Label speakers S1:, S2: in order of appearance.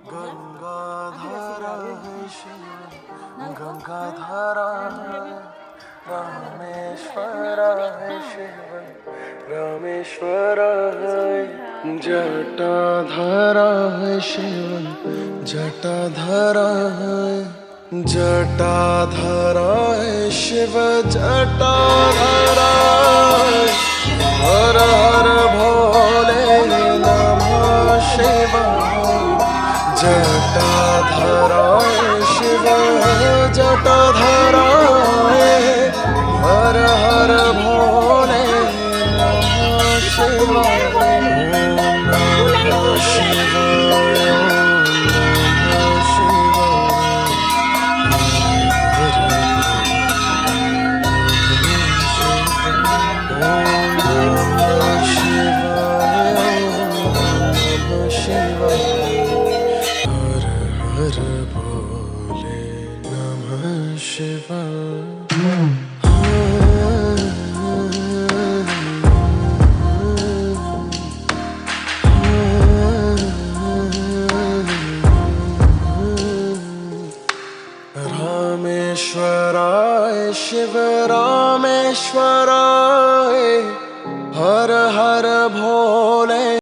S1: गंगाधारा है शिव गंगाधारा है रामेश्वरा है शिव रामेश्वरा है जटाधारा है शिव जटाधारा है जटाधारा है शिव जटाधारा है हर हर भोले नमः शिवाय जटाधारा शिव जटाधारा हर हर भोले नमः शिवाय नमः शिवाय नमः शिवाय नमः शिवाय नमः शिवाय हर भोले नमः शिवाय रामेश्वराय शिव रामेश्वराय हर हर भोले